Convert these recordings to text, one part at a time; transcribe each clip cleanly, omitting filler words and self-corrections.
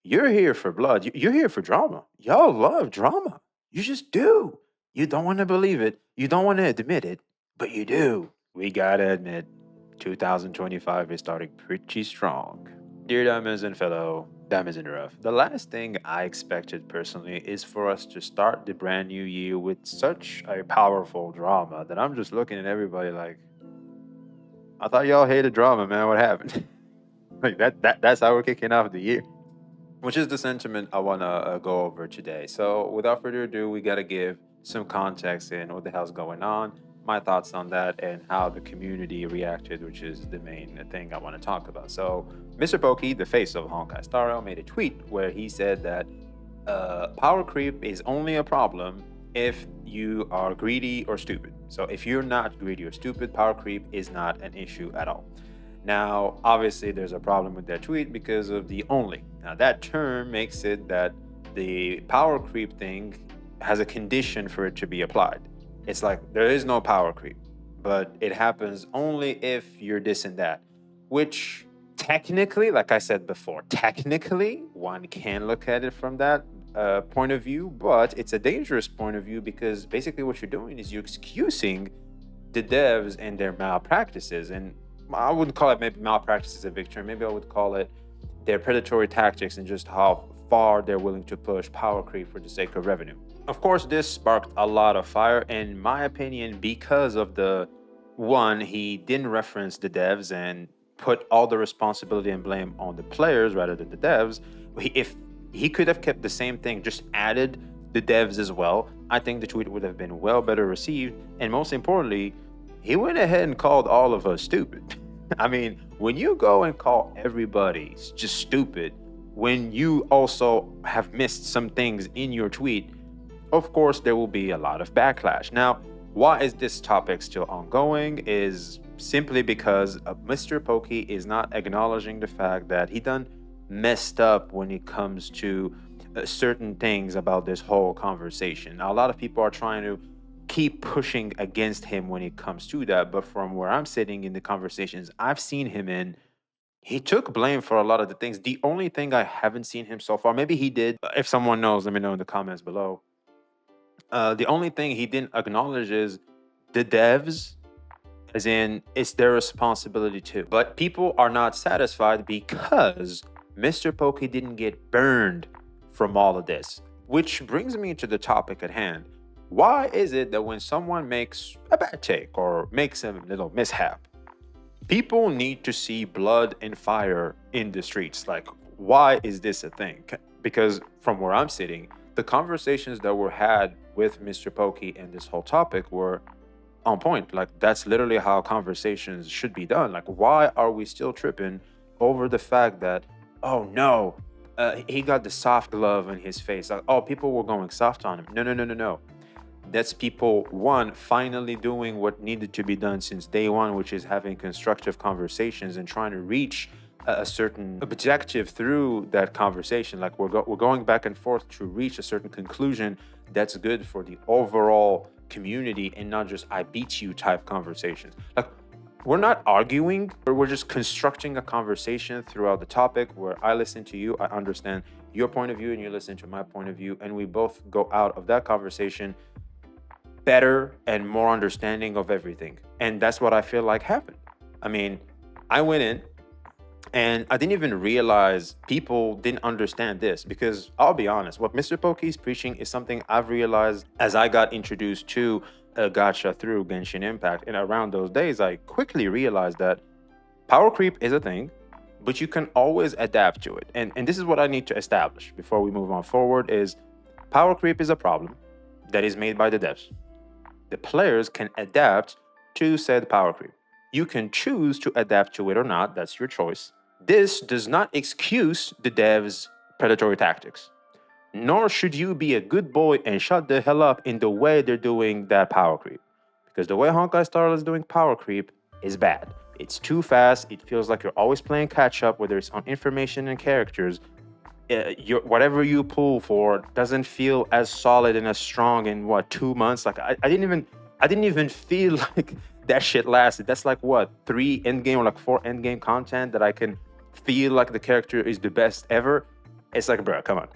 You're here for blood. You're here for drama. Y'all love drama. You just do. You don't want to believe it. You don't want to admit it, but you do. We gotta admit, 2025 is starting pretty strong. Dear diamonds and fellow diamonds in the rough, the last thing I expected personally is for us to start the brand new year with such a powerful drama that I'm just looking at everybody like, I thought y'all hated drama, man. What happened? Like that's how we're kicking off the year, which is the sentiment I want to go over today. So, without further ado, we got to give some context in what the hell's going on, my thoughts on that, and how the community reacted, which is the main thing I want to talk about. So, Mr. Pokei, the face of Honkai Star Rail, made a tweet where he said that power creep is only a problem if you are greedy or stupid. So, if you're not greedy or stupid, power creep is not an issue at all. Now, obviously, there's a problem with that tweet because of the only. Now, that term makes it that the power creep thing has a condition for it to be applied. It's like there is no power creep, but it happens only if you're this and that, which technically, like I said before, technically, one can look at it from that point of view, but it's a dangerous point of view because basically what you're doing is you're excusing the devs and their malpractices. And I wouldn't call it maybe malpractice is a big term. Maybe I would call it their predatory tactics and just how far they're willing to push power creep for the sake of revenue. Of course, this sparked a lot of fire, in my opinion, because of the one, he didn't reference the devs and put all the responsibility and blame on the players rather than the devs. If he could have kept the same thing, just added the devs as well, I think the tweet would have been well better received. And most importantly, he went ahead and called all of us stupid. I mean, when you go and call everybody just stupid, when you also have missed some things in your tweet, of course, there will be a lot of backlash. Now, why is this topic still ongoing is simply because Mr. Pokei is not acknowledging the fact that he done messed up when it comes to certain things about this whole conversation. Now, a lot of people are trying to keep pushing against him when it comes to that, but from where I'm sitting in the conversations I've seen him in, he took blame for a lot of the things. The only thing I haven't seen him so far, maybe he did. If someone knows, let me know in the comments below. The only thing he didn't acknowledge is the devs, as in it's their responsibility too. But people are not satisfied because Mr. Pokey didn't get burned from all of this. Which brings me to the topic at hand. Why is it that when someone makes a bad take or makes a little mishap, people need to see blood and fire in the streets? Like, why is this a thing? Because from where I'm sitting, the conversations that were had with Mr. Pokey and this whole topic were on point. Like, that's literally how conversations should be done. Like, why are we still tripping over the fact that, oh no, he got the soft glove in his face? Like, oh, people were going soft on him. No. That's people, one, finally doing what needed to be done since day one, which is having constructive conversations and trying to reach a certain objective through that conversation. Like, we're going back and forth to reach a certain conclusion that's good for the overall community and not just I beat you type conversations. Like, we're not arguing, but we're just constructing a conversation throughout the topic where I listen to you, I understand your point of view, and you listen to my point of view, and we both go out of that conversation better and more understanding of everything. And that's what I feel like happened. I mean, I went in and I didn't even realize people didn't understand this, because I'll be honest, what Mr. Pokey is preaching is something I've realized as I got introduced to Gacha through Genshin Impact. And around those days, I quickly realized that power creep is a thing, but you can always adapt to it. And this is what I need to establish before we move on forward is power creep is a problem that is made by the devs. The players can adapt to said power creep. You can choose to adapt to it or not. That's your choice. This does not excuse the devs' predatory tactics. Nor should you be a good boy and shut the hell up in the way they're doing that power creep. Because the way Honkai Star Rail is doing power creep is bad. It's too fast. It feels like you're always playing catch up, whether it's on information and characters. Whatever you pull for doesn't feel as solid and as strong in 2 months. Like I didn't even feel like that shit lasted. That's like 3 endgame or 4 endgame content that I can feel like the character is the best ever. It's like, bro, come on.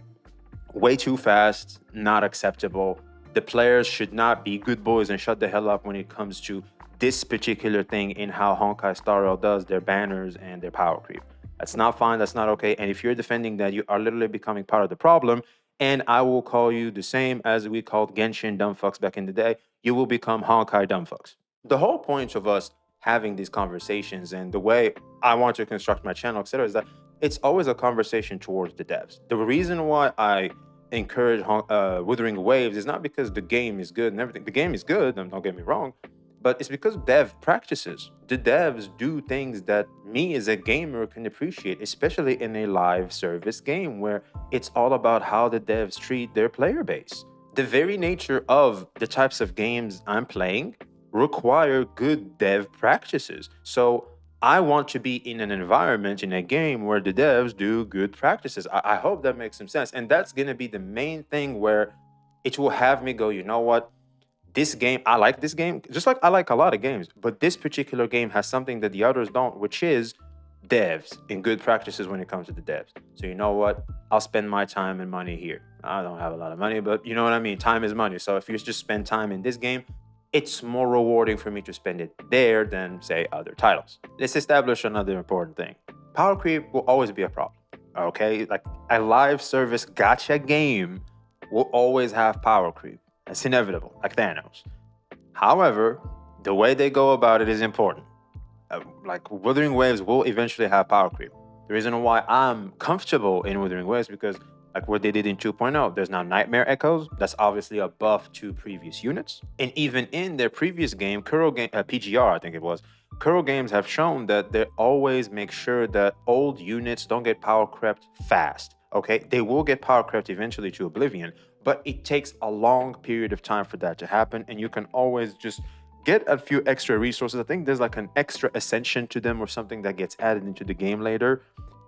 Way too fast, not acceptable. The players should not be good boys and shut the hell up when it comes to this particular thing in how Honkai Star Rail does their banners and their power creep. That's not fine. That's not okay. And if you're defending that, you are literally becoming part of the problem. And I will call you the same as we called Genshin dumb fucks back in the day. You will become Honkai dumb fucks. The whole point of us having these conversations and the way I want to construct my channel, etc., is that it's always a conversation towards the devs. The reason why I encourage Wuthering Waves is not because the game is good and everything. The game is good, and don't get me wrong, but it's because dev practices. The devs do things that me as a gamer can appreciate, especially in a live service game where it's all about how the devs treat their player base. The very nature of the types of games I'm playing require good dev practices. So I want to be in an environment in a game where the devs do good practices. I hope that makes some sense. And that's going to be the main thing where it will have me go, you know what? This game, I like this game, just like I like a lot of games, but this particular game has something that the others don't, which is devs and good practices when it comes to the devs. So you know what? I'll spend my time and money here. I don't have a lot of money, but you know what I mean? Time is money. So if you just spend time in this game, it's more rewarding for me to spend it there than, say, other titles. Let's establish another important thing. Power creep will always be a problem, okay? Like a live service gacha game will always have power creep. It's inevitable, like Thanos. However, the way they go about it is important. Like Wuthering Waves will eventually have power creep. The reason why I'm comfortable in Wuthering Waves because like what they did in 2.0, there's now Nightmare Echoes. That's obviously a buff to previous units. And even in their previous game, PGR, I think it was, Kuro games have shown that they always make sure that old units don't get power crept fast. Okay, they will get power crept eventually to oblivion, but it takes a long period of time for that to happen, and you can always just get a few extra resources. I think there's like an extra ascension to them or something that gets added into the game later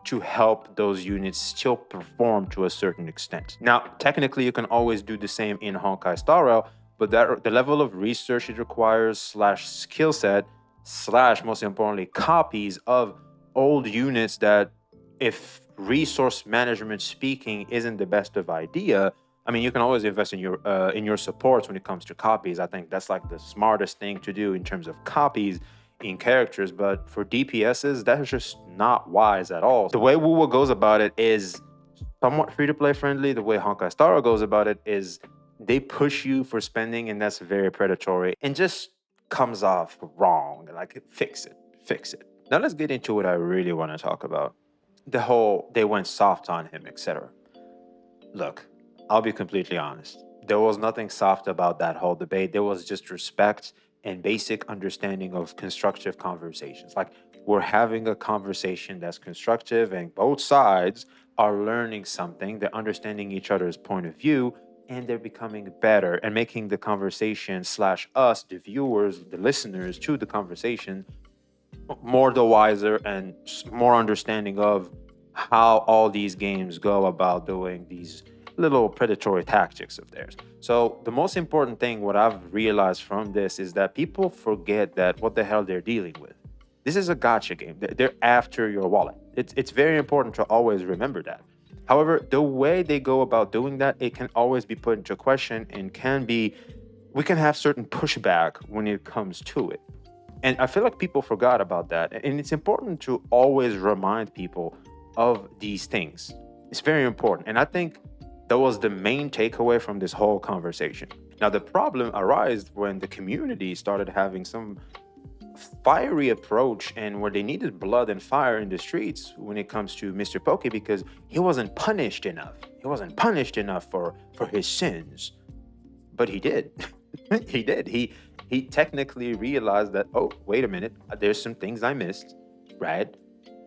to help those units still perform to a certain extent. Now, technically, you can always do the same in Honkai Star Rail, but the level of research it requires slash skill set slash, most importantly, copies of old units that, if resource management speaking isn't the best of idea, I mean, you can always invest in your supports when it comes to copies. I think that's like the smartest thing to do in terms of copies in characters, but for DPSs, that's just not wise at all. The way WoWo goes about it is somewhat free-to-play friendly. The way Honkai Star Rail goes about it is they push you for spending, and that's very predatory and just comes off wrong. Like, fix it. Now let's get into what I really want to talk about. The whole, they went soft on him, etc. Look, I'll be completely honest. There was nothing soft about that whole debate. There was just respect and basic understanding of constructive conversations. Like, we're having a conversation that's constructive and both sides are learning something. They're understanding each other's point of view and they're becoming better and making the conversation slash us, the viewers, the listeners to the conversation, more the wiser and more understanding of how all these games go about doing these little predatory tactics of theirs. So the most important thing, what I've realized from this, is that people forget that what the hell they're dealing with. This is a gacha game. They're after your wallet. It's very important to always remember that. However, the way they go about doing that, it can always be put into question and we can have certain pushback when it comes to it. And I feel like people forgot about that. And it's important to always remind people of these things. It's very important. And I think that was the main takeaway from this whole conversation. Now, the problem arose when the community started having some fiery approach and where they needed blood and fire in the streets when it comes to Mr. Pokei because he wasn't punished enough. He wasn't punished enough for his sins. But he did. He did. He technically realized that, oh, wait a minute, there's some things I missed, right?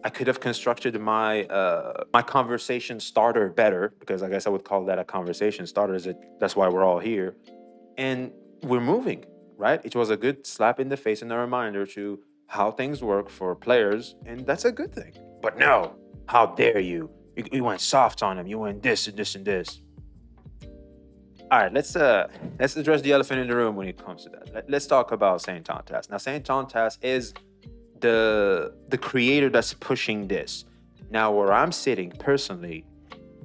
I could have constructed my my conversation starter better, because I guess I would call that a conversation starter. That's why we're all here. And we're moving, right? It was a good slap in the face and a reminder to how things work for players, and that's a good thing. But no, how dare you? You went soft on him. You went this and this and this. All right, let's address the elephant in the room when it comes to that. Let's talk about Saint Tontas. Now, Saint Tontas is the creator that's pushing this. Now, where I'm sitting personally,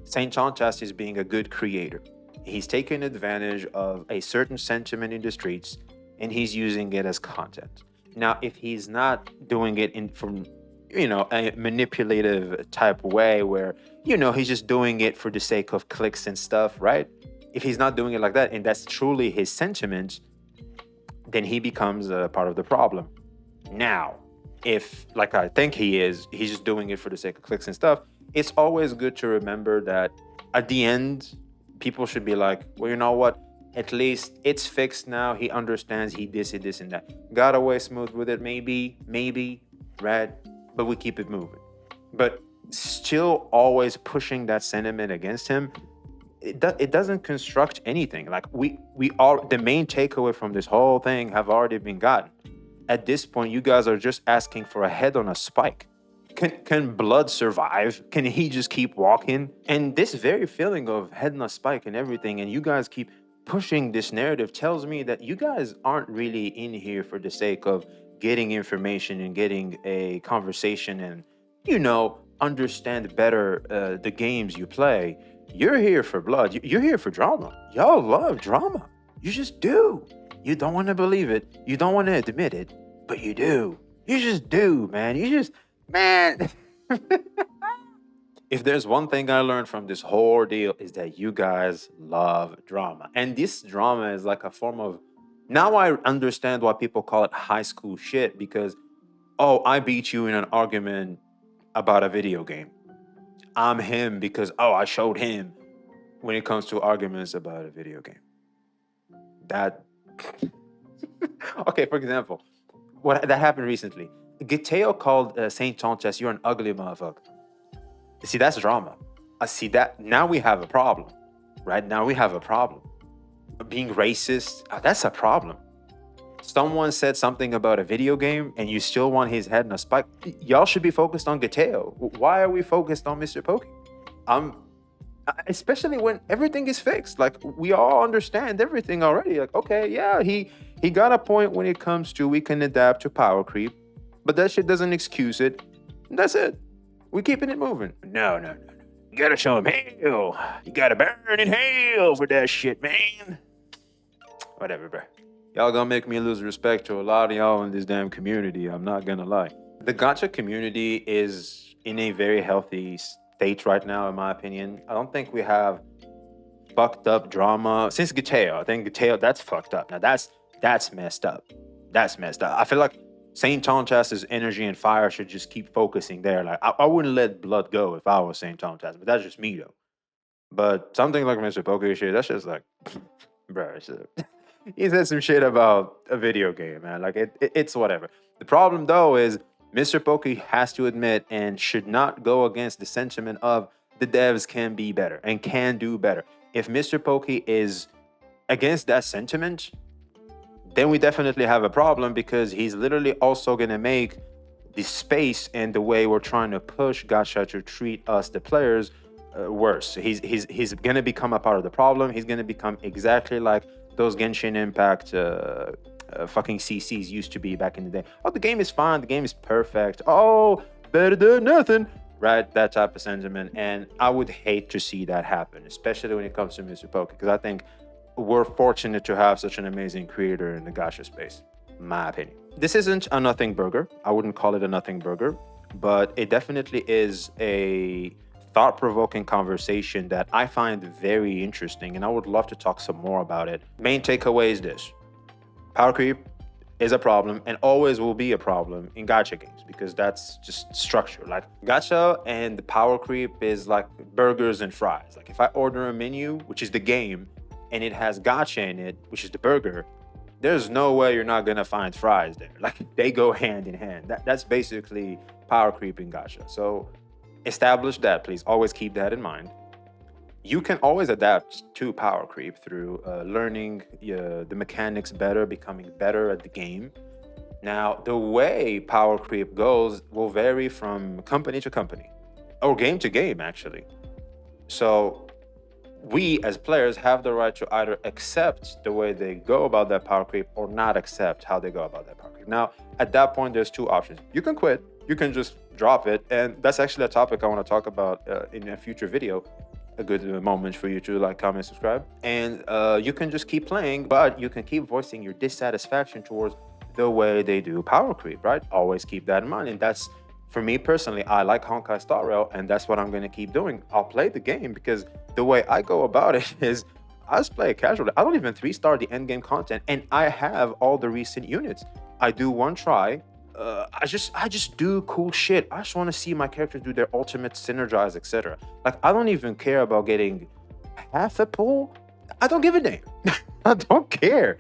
Saint Chonchas is being a good creator. He's taking advantage of a certain sentiment in the streets and he's using it as content. Now, if he's not doing it in from a manipulative type way where he's just doing it for the sake of clicks and stuff, right? If he's not doing it like that and that's truly his sentiment, then he becomes a part of the problem. Now, if, like I think he's just doing it for the sake of clicks and stuff, it's always good to remember that at the end, people should be like, well, you know what? At least it's fixed now. He understands he did this and that. Got away smooth with it, maybe, right? But we keep it moving. But still always pushing that sentiment against him, it doesn't construct anything. Like we all, the main takeaway from this whole thing have already been gotten. At this point, you guys are just asking for a head on a spike. Can Blood survive? Can he just keep walking? And this very feeling of head on a spike and everything, and you guys keep pushing this narrative tells me that you guys aren't really in here for the sake of getting information and getting a conversation and, understand better the games you play. You're here for blood. You're here for drama. Y'all love drama. You just do. You don't want to believe it. You don't want to admit it, but you do. You just do, man. Man. If there's one thing I learned from this whole ordeal is that you guys love drama. And this drama is like a form of, now I understand why people call it high school shit, because, oh, I beat you in an argument about a video game. I'm him because, oh, I showed him when it comes to arguments about a video game. That, okay, for example, that happened recently. Giteo called Saint Chonchas, you're an ugly motherfucker. See, that's drama. I see that. Now we have a problem, right? Now we have a problem. Being racist, that's a problem. Someone said something about a video game and you still want his head in a spike. Y'all should be focused on Giteo. Why are we focused on Mr. Pokei? Especially when everything is fixed. Like, we all understand everything already. Like, okay, yeah, he got a point when it comes to we can adapt to power creep, but that shit doesn't excuse it. That's it. We keeping it moving. No. You gotta show him hell. You gotta burn in hell for that shit, man. Whatever, bro. Y'all gonna make me lose respect to a lot of y'all in this damn community. I'm not gonna lie. The gacha community is in a very healthy state right now, in my opinion. I don't think we have fucked up drama since Giteo. I think Giteo, that's fucked up. Now that's messed up. That's messed up. I feel like Saint Chonchas' energy and fire should just keep focusing there. Like, I wouldn't let blood go if I was Saint Chonchas, but that's just me though. But something like Mr. Pokei shit, that's just like, bro, he said some shit about a video game, man. Like, it's whatever. The problem though is Mr. Pokei has to admit and should not go against the sentiment of the devs can be better and can do better. If Mr. Pokei is against that sentiment, then we definitely have a problem, because he's literally also going to make the space and the way we're trying to push Gacha to treat us, the players, worse. He's going to become a part of the problem. He's going to become exactly like those Genshin Impact fucking CCs used to be back in the day. Oh, the game is fine. The game is perfect. Oh, better than nothing. Right? That type of sentiment. And I would hate to see that happen, especially when it comes to Mr. Pokei, because I think we're fortunate to have such an amazing creator in the gacha space, in my opinion. This isn't a nothing burger. I wouldn't call it a nothing burger, but it definitely is a thought-provoking conversation that I find very interesting, and I would love to talk some more about it. Main takeaway is this: power creep is a problem and always will be a problem in gacha games, because that's just structure. Like, gacha and the power creep is like burgers and fries. Like, if I order a menu, which is the game, and it has gacha in it, which is the burger, there's no way you're not gonna find fries there. Like, they go hand in hand. That's basically power creep in gacha. So establish that, please. Always keep that in mind. You can always adapt to power creep through learning the mechanics better, becoming better at the game. Now, the way power creep goes will vary from company to company, or game to game, actually. So we as players have the right to either accept the way they go about that power creep or not accept how they go about that power creep. Now, at that point, there's two options. You can quit, you can just drop it, and that's actually a topic I want to talk about in a future video. a good moment for you to like, comment, subscribe, and you can just keep playing, but you can keep voicing your dissatisfaction towards the way they do power creep, right? Always keep that in mind, and that's for me personally. I like Honkai Star Rail, and that's what I'm going to keep doing. I'll play the game because the way I go about it is I just play it casually. I don't even 3-star the end game content, and I have all the recent units. I do one try. I just do cool shit. I just want to see my characters do their ultimate, synergize, etc. Like, I don't even care about getting half a pull. I don't give a damn. I don't care.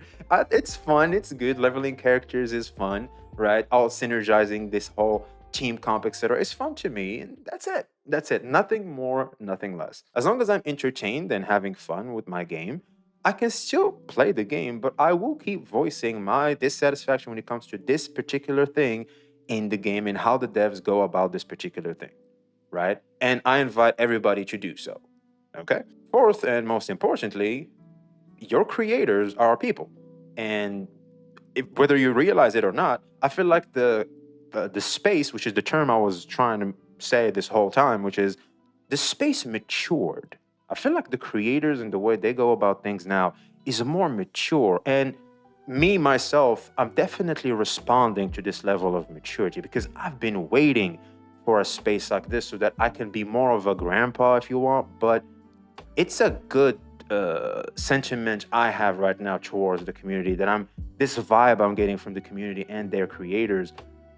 It's fun. It's good. Leveling characters is fun, right? All synergizing this whole team comp, etc. It's fun to me, and that's it. That's it. Nothing more, nothing less. As long as I'm entertained and having fun with my game, I can still play the game, but I will keep voicing my dissatisfaction when it comes to this particular thing in the game and how the devs go about this particular thing, right? And I invite everybody to do so, okay? Fourth, and most importantly, your creators are people. And whether you realize it or not, I feel like the space, which is the term I was trying to say this whole time, which is the space matured. I feel like the creators and the way they go about things now is more mature. And me, myself, I'm definitely responding to this level of maturity because I've been waiting for a space like this so that I can be more of a grandpa, if you want. But it's a good sentiment I have right now towards the community, that this vibe I'm getting from the community and their creators.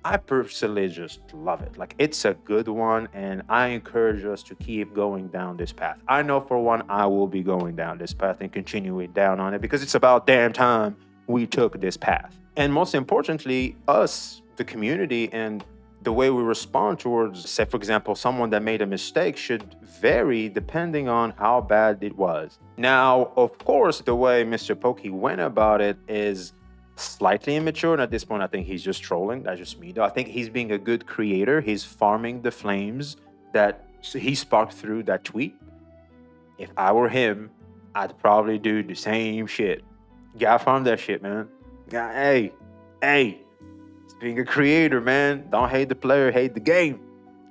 I personally just love it. Like, it's a good one, and I encourage us to keep going down this path. I know for one, I will be going down this path and continuing down on it because it's about damn time we took this path. And most importantly, us, the community, and the way we respond towards, say, for example, someone that made a mistake should vary depending on how bad it was. Now, of course, the way Mr. Pokei went about it is slightly immature, and at this point I think he's just trolling. That's just me though. I think he's being a good creator. He's farming the flames that he sparked through that tweet. If I were him, I'd probably do the same shit. Gotta farm that shit, man. Hey, it's being a creator, man. Don't hate the player, hate the game.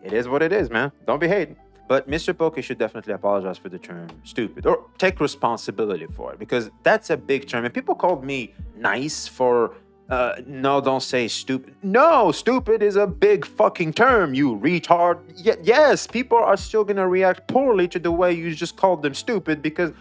It is what it is, man. Don't be hating. But Mr. Pokei should definitely apologize for the term stupid, or take responsibility for it, because that's a big term. And people called me nice for, no, don't say stupid. No, stupid is a big fucking term, you retard. Yes, people are still going to react poorly to the way you just called them stupid because,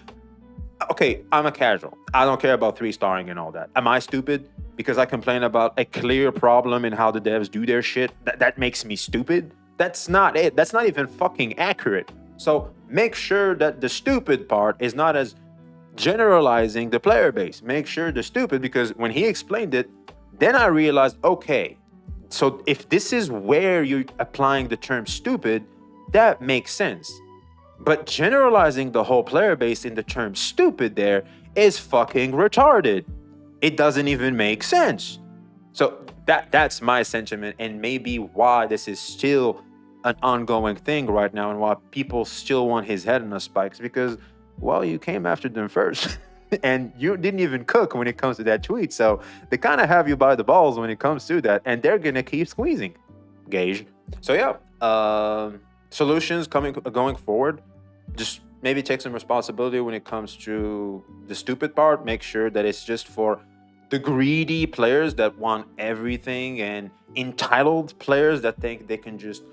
okay, I'm a casual. I don't care about 3-starring and all that. Am I stupid because I complain about a clear problem in how the devs do their shit? That makes me stupid? That's not it. That's not even fucking accurate. So make sure that the stupid part is not as generalizing the player base. Make sure the stupid, because when he explained it, then I realized, okay, so if this is where you're applying the term stupid, that makes sense. But generalizing the whole player base in the term stupid there is fucking retarded. It doesn't even make sense. So that's my sentiment, and maybe why this is still an ongoing thing right now and why people still want his head on the spikes, because, well, you came after them first and you didn't even cook when it comes to that tweet. So they kind of have you by the balls when it comes to that, and they're going to keep squeezing. Gage. So yeah, solutions going forward, just maybe take some responsibility when it comes to the stupid part. Make sure that it's just for the greedy players that want everything, and entitled players that think they can just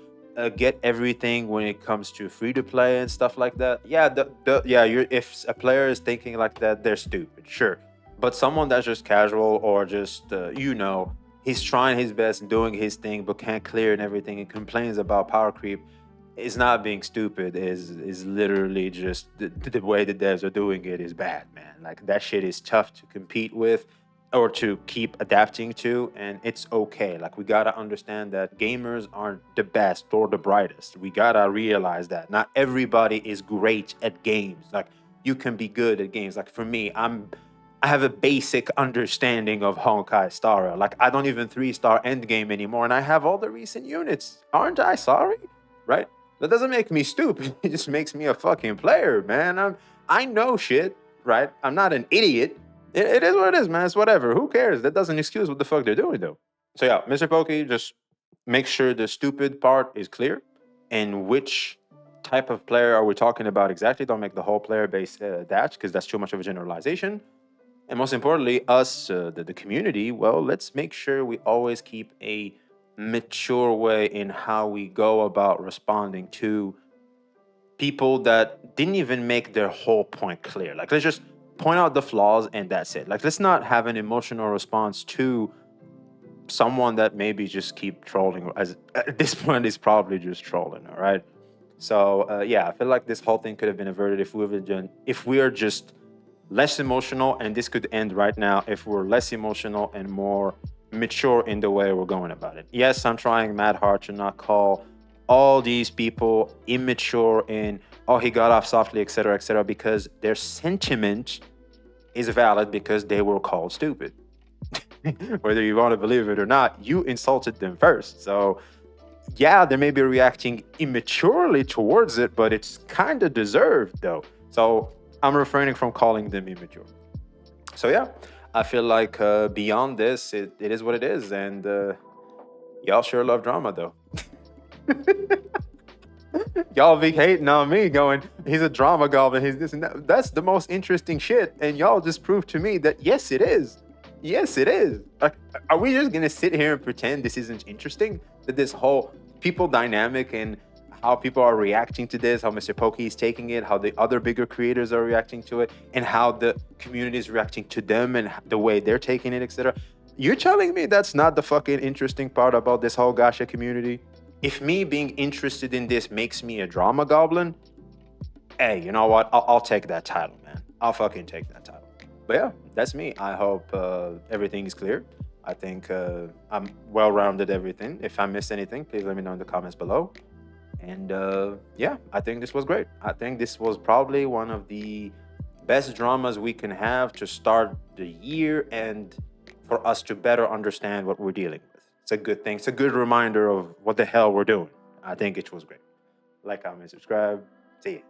get everything when it comes to free to play and stuff like that. Yeah, if a player is thinking like that, they're stupid, sure. But someone that's just casual, or just he's trying his best and doing his thing but can't clear and everything, and complains about power creep, is not being stupid. Is literally just the way the devs are doing it is bad, man. Like, that shit is tough to compete with or to keep adapting to, and it's okay. Like, we gotta understand that gamers aren't the best or the brightest. We gotta realize that not everybody is great at games. Like, you can be good at games. Like, for me, I have a basic understanding of Honkai Star Rail. Like, I don't even 3-star endgame anymore, and I have all the recent units. Aren't I sorry? Right? That doesn't make me stupid. It just makes me a fucking player, man. I know shit, right? I'm not an idiot. It is what it is, man. It's whatever. Who cares? That doesn't excuse what the fuck they're doing, though. So yeah, Mr. Pokei, just make sure the stupid part is clear, and which type of player are we talking about exactly? Don't make the whole player base that, because that's too much of a generalization. And most importantly, us, the community, well, let's make sure we always keep a mature way in how we go about responding to people that didn't even make their whole point clear. Like, let's just point out the flaws and that's it. Like, let's not have an emotional response to someone that maybe just keep trolling. As at this point, is probably just trolling. All right. So yeah, I feel like this whole thing could have been averted if we are just less emotional, and this could end right now if we're less emotional and more mature in the way we're going about it. Yes, I'm trying mad hard to not call all these people immature and oh, he got off softly, etc., because their sentiment is valid because they were called stupid. Whether you want to believe it or not, you insulted them first. So yeah, they may be reacting immaturely towards it, but it's kind of deserved though. So I'm refraining from calling them immature. So yeah, I feel like beyond this, it is what it is, and y'all sure love drama though. Y'all be hating on me, going, "He's a drama goblin. He's this and that." That's the most interesting shit, and y'all just proved to me that yes, it is. Yes, it is. Like, are we just gonna sit here and pretend this isn't interesting? That this whole people dynamic and how people are reacting to this, how Mr. Pokei is taking it, how the other bigger creators are reacting to it, and how the community is reacting to them and the way they're taking it, etc. You're telling me that's not the fucking interesting part about this whole Gacha community? If me being interested in this makes me a drama goblin, hey, you know what? I'll take that title, man. I'll fucking take that title. But yeah, that's me. I hope everything is clear. I think I'm well-rounded everything. If I missed anything, please let me know in the comments below. And yeah, I think this was great. I think this was probably one of the best dramas we can have to start the year and for us to better understand what we're dealing with. It's a good thing. It's a good reminder of what the hell we're doing. I think it was great. Like, comment, subscribe. See you.